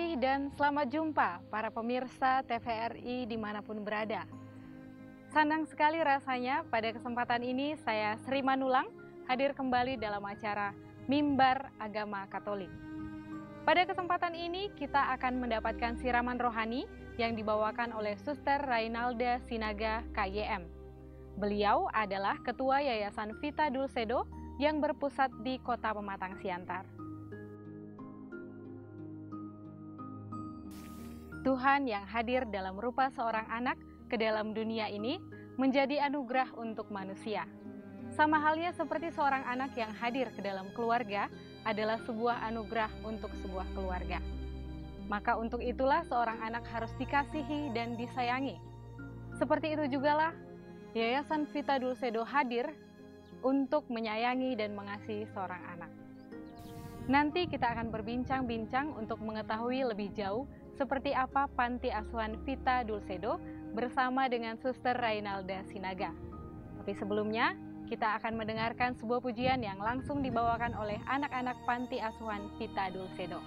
kasih dan selamat jumpa para pemirsa TVRI dimanapun berada. Senang sekali rasanya pada kesempatan ini saya Sri Manulang hadir kembali dalam acara Mimbar Agama Katolik. Pada kesempatan ini kita akan mendapatkan siraman rohani yang dibawakan oleh Suster Rainalda Sinaga KYM. Beliau adalah Ketua Yayasan Vita Dulcedo yang berpusat di Kota Pematang Siantar. Tuhan yang hadir dalam rupa seorang anak ke dalam dunia ini menjadi anugerah untuk manusia. Sama halnya seperti seorang anak yang hadir ke dalam keluarga adalah sebuah anugerah untuk sebuah keluarga. Maka untuk itulah seorang anak harus dikasihi dan disayangi. Seperti itu jugalah Yayasan Vita Dulcedo hadir untuk menyayangi dan mengasihi seorang anak. Nanti kita akan berbincang-bincang untuk mengetahui lebih jauh seperti apa Panti Asuhan Vita Dulcedo bersama dengan Suster Rainalda Sinaga. Tapi sebelumnya, kita akan mendengarkan sebuah pujian yang langsung dibawakan oleh anak-anak Panti Asuhan Vita Dulcedo.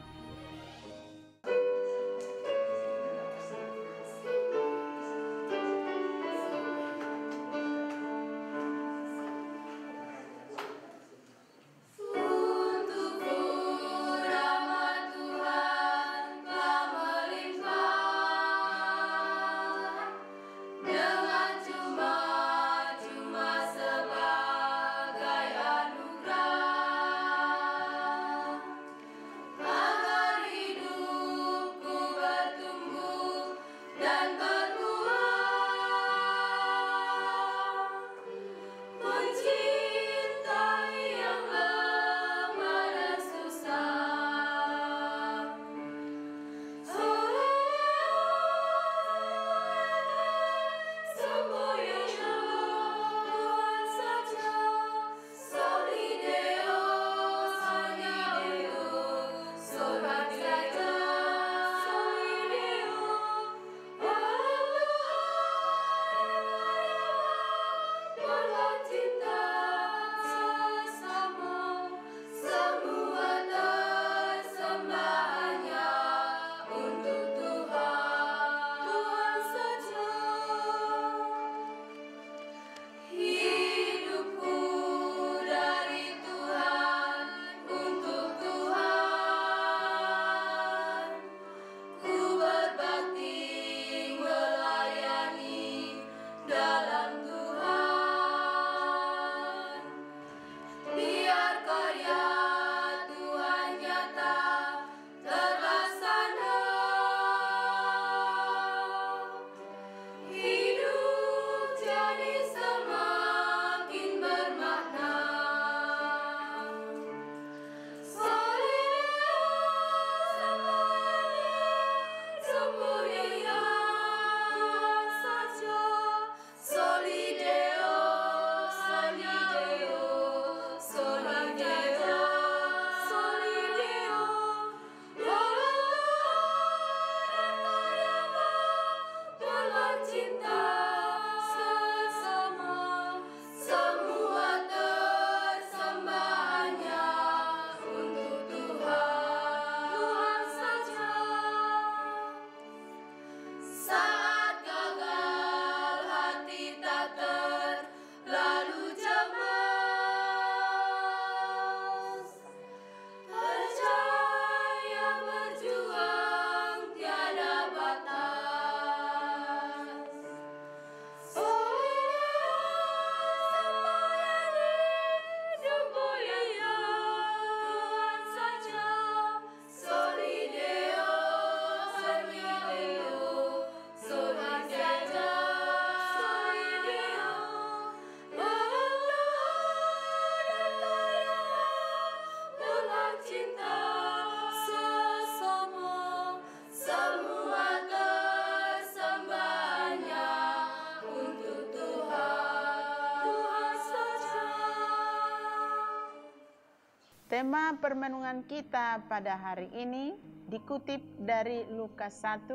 Tema permenungan kita pada hari ini dikutip dari Lukas 1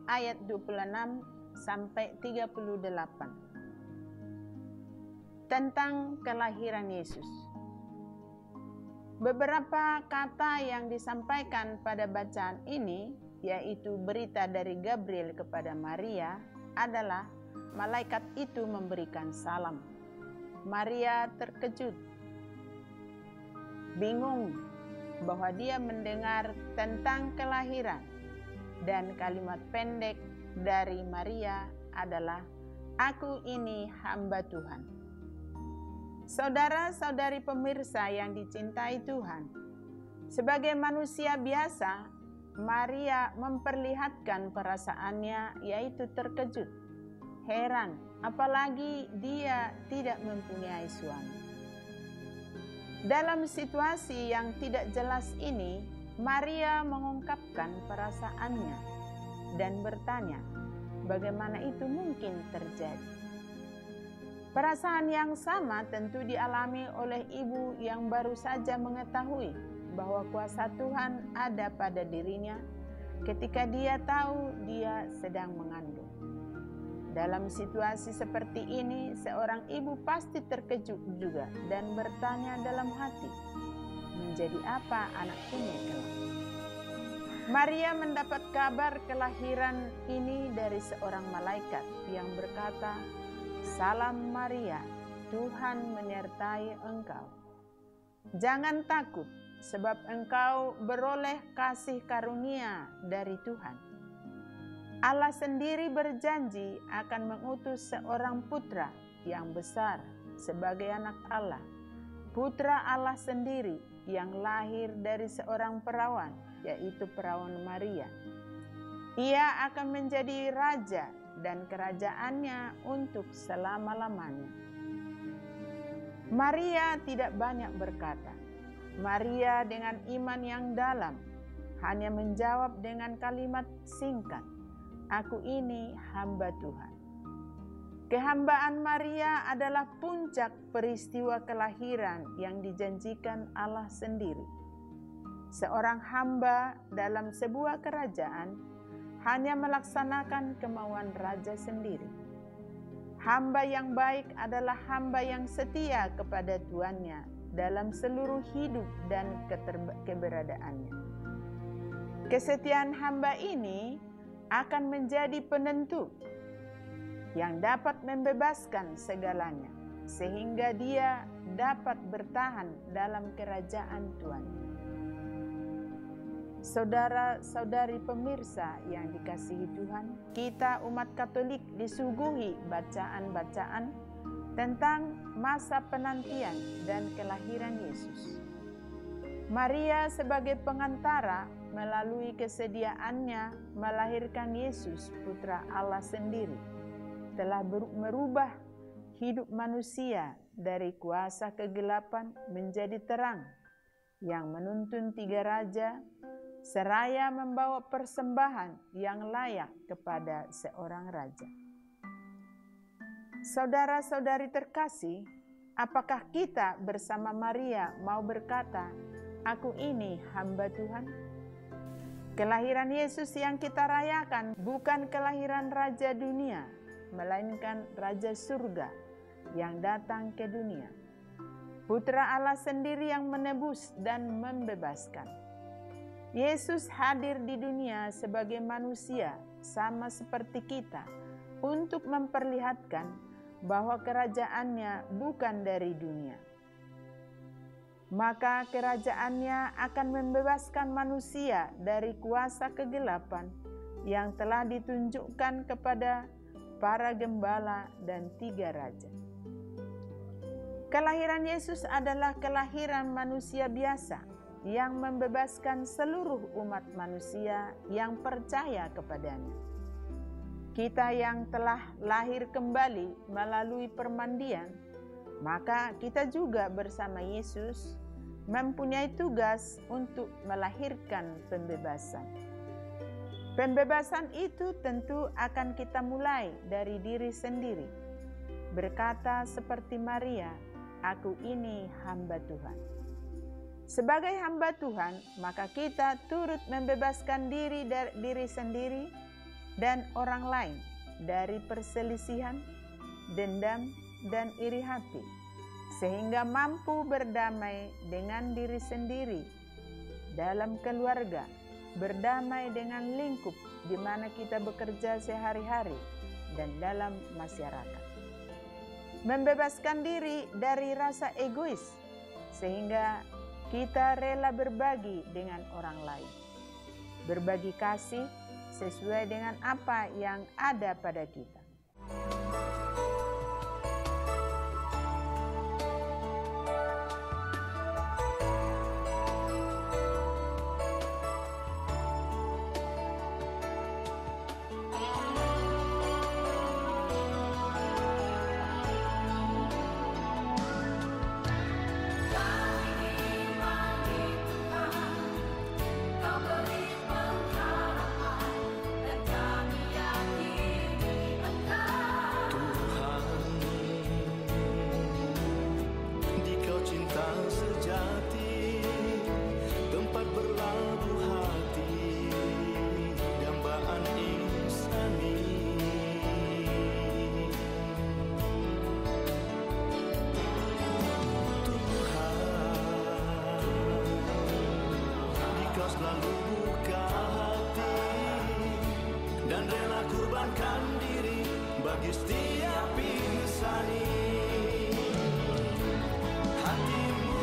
ayat 26 sampai 38. Tentang kelahiran Yesus. Beberapa kata yang disampaikan pada bacaan ini yaitu berita dari Gabriel kepada Maria, adalah malaikat itu memberikan salam. Maria terkejut, bingung bahwa dia mendengar tentang kelahiran, dan kalimat pendek dari Maria adalah, "Aku ini hamba Tuhan." Saudara-saudari pemirsa yang dicintai Tuhan, sebagai manusia biasa, Maria memperlihatkan perasaannya, yaitu terkejut, heran, apalagi dia tidak mempunyai suami. Dalam situasi yang tidak jelas ini, Maria mengungkapkan perasaannya dan bertanya, bagaimana itu mungkin terjadi? Perasaan yang sama tentu dialami oleh ibu yang baru saja mengetahui bahwa kuasa Tuhan ada pada dirinya ketika dia tahu dia sedang mengandung. Dalam situasi seperti ini, seorang ibu pasti terkejut juga dan bertanya dalam hati, menjadi apa anak ini kelak? Maria mendapat kabar kelahiran ini dari seorang malaikat yang berkata, "Salam Maria, Tuhan menyertai engkau. Jangan takut, sebab engkau beroleh kasih karunia dari Tuhan. Allah sendiri berjanji akan mengutus seorang putra yang besar sebagai anak Allah, putra Allah sendiri yang lahir dari seorang perawan, yaitu perawan Maria. Ia akan menjadi raja dan kerajaannya untuk selama-lamanya." Maria tidak banyak berkata. Maria dengan iman yang dalam hanya menjawab dengan kalimat singkat, "Aku ini hamba Tuhan." Kehambaan Maria adalah puncak peristiwa kelahiran yang dijanjikan Allah sendiri. Seorang hamba dalam sebuah kerajaan hanya melaksanakan kemauan raja sendiri. Hamba yang baik adalah hamba yang setia kepada tuannya dalam seluruh hidup dan keberadaannya. Kesetiaan hamba ini akan menjadi penentu yang dapat membebaskan segalanya, sehingga dia dapat bertahan dalam kerajaan Tuannya. Saudara-saudari pemirsa yang dikasihi Tuhan, kita umat Katolik disuguhi bacaan-bacaan tentang masa penantian dan kelahiran Yesus. Maria sebagai pengantara melalui kesediaannya melahirkan Yesus, putra Allah sendiri, telah merubah hidup manusia dari kuasa kegelapan menjadi terang yang menuntun tiga raja, seraya membawa persembahan yang layak kepada seorang raja. Saudara-saudari terkasih, apakah kita bersama Maria mau berkata, "Aku ini hamba Tuhan"? Kelahiran Yesus yang kita rayakan bukan kelahiran Raja dunia, melainkan Raja surga yang datang ke dunia. Putra Allah sendiri yang menebus dan membebaskan. Yesus hadir di dunia sebagai manusia sama seperti kita untuk memperlihatkan bahwa kerajaannya bukan dari dunia. Maka kerajaannya akan membebaskan manusia dari kuasa kegelapan yang telah ditunjukkan kepada para gembala dan tiga raja. Kelahiran Yesus adalah kelahiran manusia biasa yang membebaskan seluruh umat manusia yang percaya kepadanya. Kita yang telah lahir kembali melalui permandian, maka kita juga bersama Yesus mempunyai tugas untuk melahirkan pembebasan. Pembebasan itu tentu akan kita mulai dari diri sendiri, berkata seperti Maria, "Aku ini hamba Tuhan." Sebagai hamba Tuhan, maka kita turut membebaskan diri sendiri dan orang lain dari perselisihan, dendam, dan iri hati, sehingga mampu berdamai dengan diri sendiri, dalam keluarga, berdamai dengan lingkup di mana kita bekerja sehari-hari dan dalam masyarakat. Membebaskan diri dari rasa egois sehingga kita rela berbagi dengan orang lain. Berbagi kasih sesuai dengan apa yang ada pada kita. Selalu buka hati dan rela kurbankan diri bagi setiap insan. Hatimu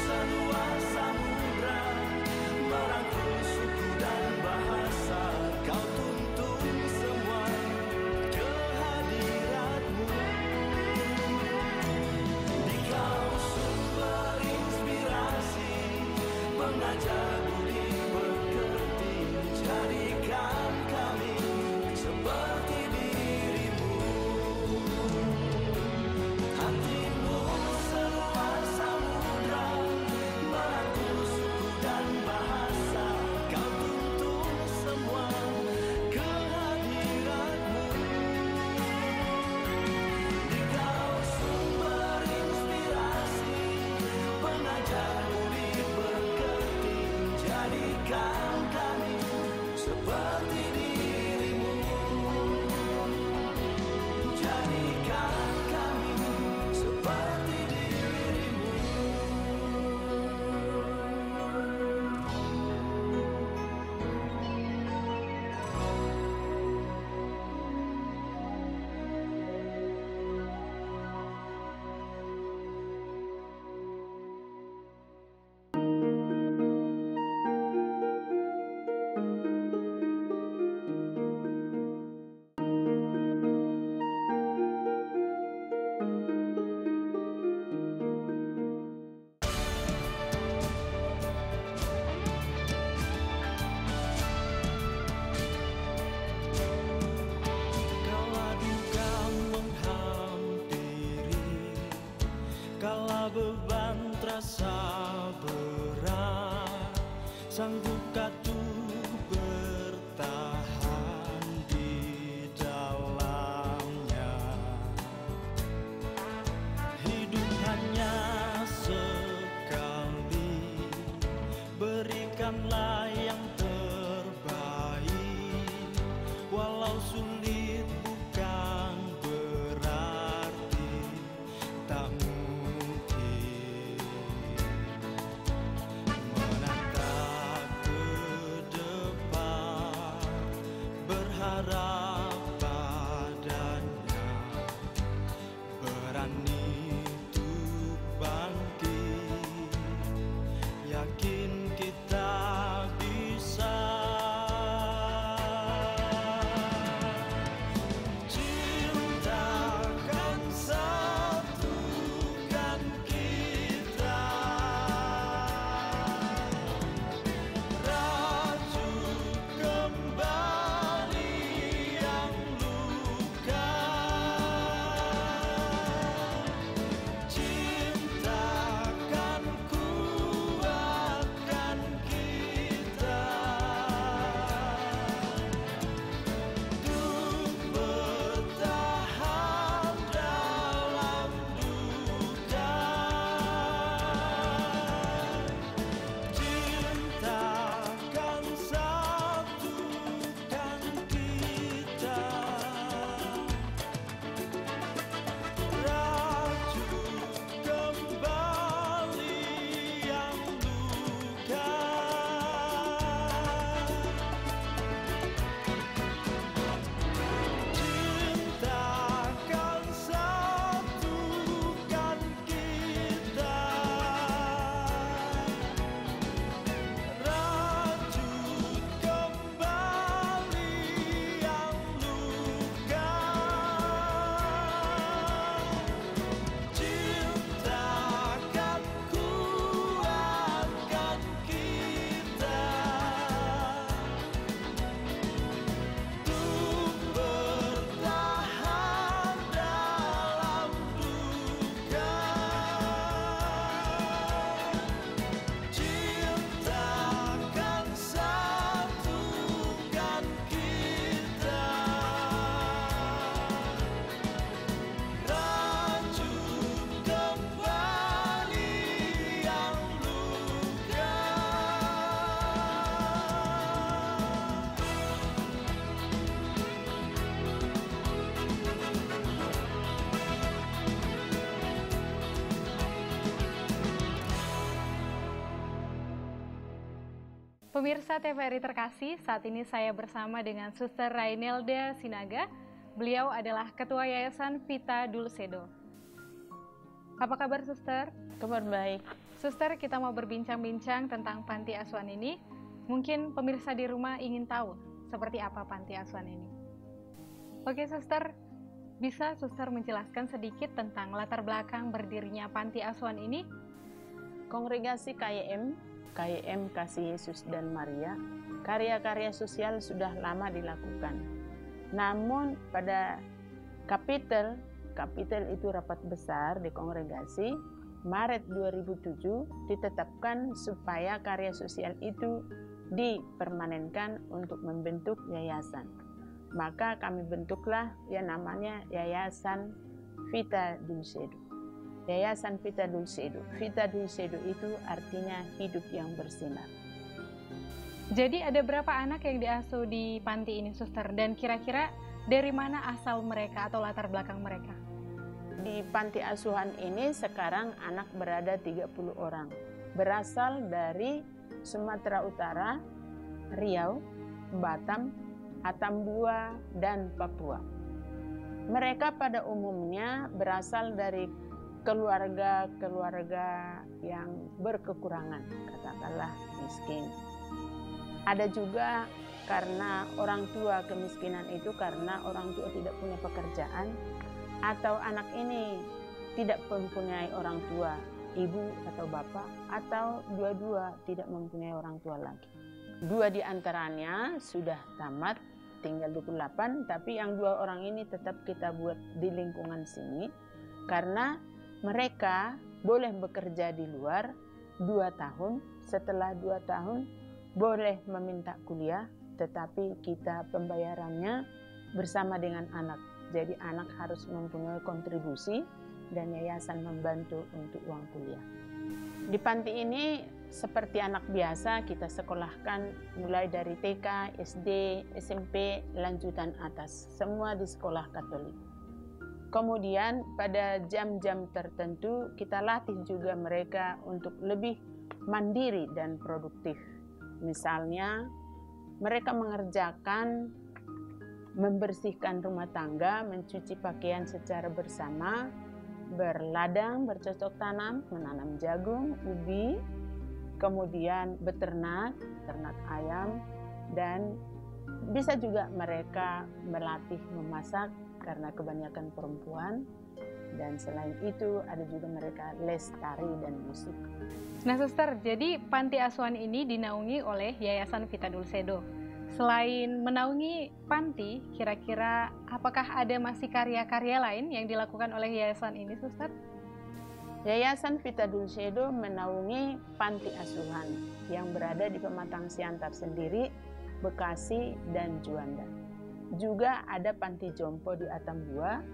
seluas samudra, merangkul suku dan bahasa. Kau tuntun semua kehadiratmu. Di kau sumber inspirasi, pengajar budi pekerti, jadikan kami seperti dirimu. Hatimu seluas samudra, merangkul suku dan bahasa. Kau tuntun semua kehadiratmu. Di kau sumber inspirasi, pengajar budi pekerti, jadikan kami seperti dirimu. Jadikan kami seperti dirimu. Kala duka menghampiri, kala beban terasa berat, sanggupkah tubuh bertahan di dalamnya? Hidup hanya sekali, berikanlah yang terbaik. Walau sulit bukan berarti tak mungkin menatap ke Pemirsa TVRI terkasih, saat ini saya bersama dengan Suster Rainelda Sinaga. Beliau adalah Ketua Yayasan Vita Dulcedo. Apa kabar, Suster? Kabar baik. Suster, kita mau berbincang-bincang tentang panti asuhan ini. Mungkin pemirsa di rumah ingin tahu seperti apa panti asuhan ini. Oke, Suster, bisa Suster menjelaskan sedikit tentang latar belakang berdirinya panti asuhan ini? Kongregasi KYM Kasih Yesus dan Maria, karya-karya sosial sudah lama dilakukan. Namun pada kapitel itu rapat besar di kongregasi, Maret 2007 ditetapkan supaya karya sosial itu dipermanenkan untuk membentuk yayasan. Maka kami bentuklah yang namanya Yayasan Vita Dulcedo. Yayasan Vita Dulcedo. Vita Dulcedo itu artinya hidup yang bersinar. Jadi ada berapa anak yang diasuh di panti ini, Suster? Dan kira-kira dari mana asal mereka atau latar belakang mereka? Di panti asuhan ini sekarang anak berada 30 orang. Berasal dari Sumatera Utara, Riau, Batam, Atambua, dan Papua. Mereka pada umumnya berasal dari keluarga-keluarga yang berkekurangan, katakanlah miskin. Ada juga karena orang tua kemiskinan itu karena orang tua tidak punya pekerjaan atau anak ini tidak mempunyai orang tua, ibu atau bapak, atau dua-dua tidak mempunyai orang tua lagi. 2 di antaranya sudah tamat, tinggal 28, tapi yang 2 orang ini tetap kita buat di lingkungan sini karena mereka boleh bekerja di luar 2 tahun, setelah 2 tahun boleh meminta kuliah, tetapi kita pembayarannya bersama dengan anak. Jadi anak harus mempunyai kontribusi dan yayasan membantu untuk uang kuliah. Di panti ini seperti anak biasa kita sekolahkan mulai dari TK, SD, SMP, lanjutan atas. Semua di sekolah Katolik. Kemudian pada jam-jam tertentu kita latih juga mereka untuk lebih mandiri dan produktif. Misalnya mereka mengerjakan membersihkan rumah tangga, mencuci pakaian secara bersama, berladang, bercocok tanam, menanam jagung, ubi, kemudian beternak, ternak ayam, dan bisa juga mereka melatih memasak karena kebanyakan perempuan, dan selain itu ada juga mereka les tari dan musik. Nah, Suster, jadi panti asuhan ini dinaungi oleh Yayasan Vita Dulcedo. Selain menaungi panti, kira-kira apakah ada masih karya-karya lain yang dilakukan oleh yayasan ini, Suster? Yayasan Vita Dulcedo menaungi panti asuhan yang berada di Pematang Siantar sendiri, Bekasi, dan Juanda. Juga ada panti jompo di Atambua.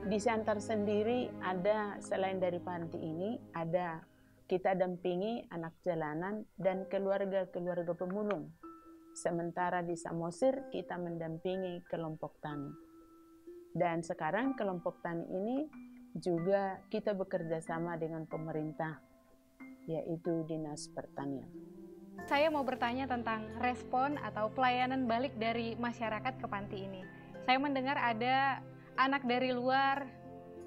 Di Siantar sendiri ada, selain dari panti ini, ada kita dampingi anak jalanan dan keluarga-keluarga pemulung. Sementara di Samosir kita mendampingi kelompok tani. Dan sekarang kelompok tani ini juga kita bekerja sama dengan pemerintah, yaitu Dinas Pertanian. Saya mau bertanya tentang respon atau pelayanan balik dari masyarakat ke panti ini. Saya mendengar ada anak dari luar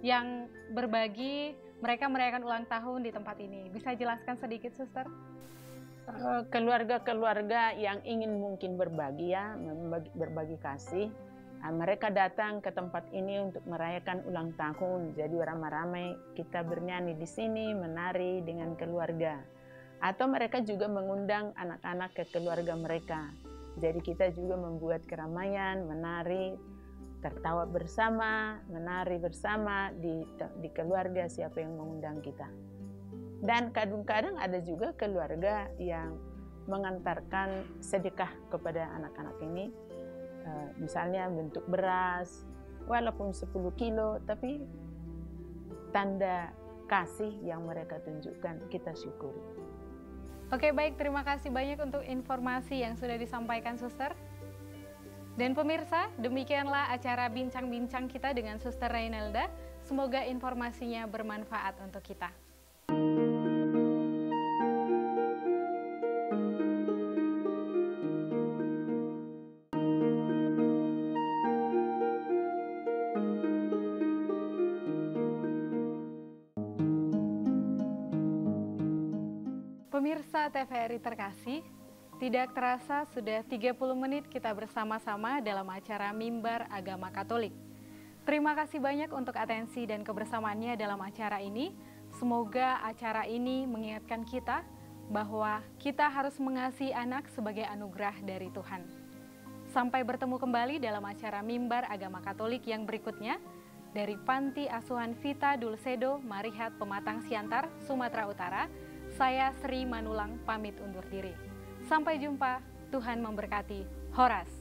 yang berbagi, mereka merayakan ulang tahun di tempat ini. Bisa jelaskan sedikit, Suster? Keluarga-keluarga yang ingin mungkin berbagi ya, berbagi kasih. Mereka datang ke tempat ini untuk merayakan ulang tahun. Jadi ramai-ramai kita bernyanyi di sini, menari dengan keluarga. Atau mereka juga mengundang anak-anak ke keluarga mereka. Jadi kita juga membuat keramaian, menari, tertawa bersama, menari bersama di keluarga siapa yang mengundang kita. Dan kadang-kadang ada juga keluarga yang mengantarkan sedekah kepada anak-anak ini. Misalnya bentuk beras, walaupun 10 kilo, tapi tanda kasih yang mereka tunjukkan, kita syukuri. Oke, baik, terima kasih banyak untuk informasi yang sudah disampaikan, Suster. Dan pemirsa, demikianlah acara bincang-bincang kita dengan Suster Rainelda. Semoga informasinya bermanfaat untuk kita. Pemirsa TVRI terkasih, tidak terasa sudah 30 menit kita bersama-sama dalam acara Mimbar Agama Katolik. Terima kasih banyak untuk atensi dan kebersamaannya dalam acara ini. Semoga acara ini mengingatkan kita bahwa kita harus mengasihi anak sebagai anugerah dari Tuhan. Sampai bertemu kembali dalam acara Mimbar Agama Katolik yang berikutnya dari Panti Asuhan Vita Dulcedo, Marihat, Pematang Siantar, Sumatera Utara. Saya Sri Manulang pamit undur diri. Sampai jumpa, Tuhan memberkati. Horas.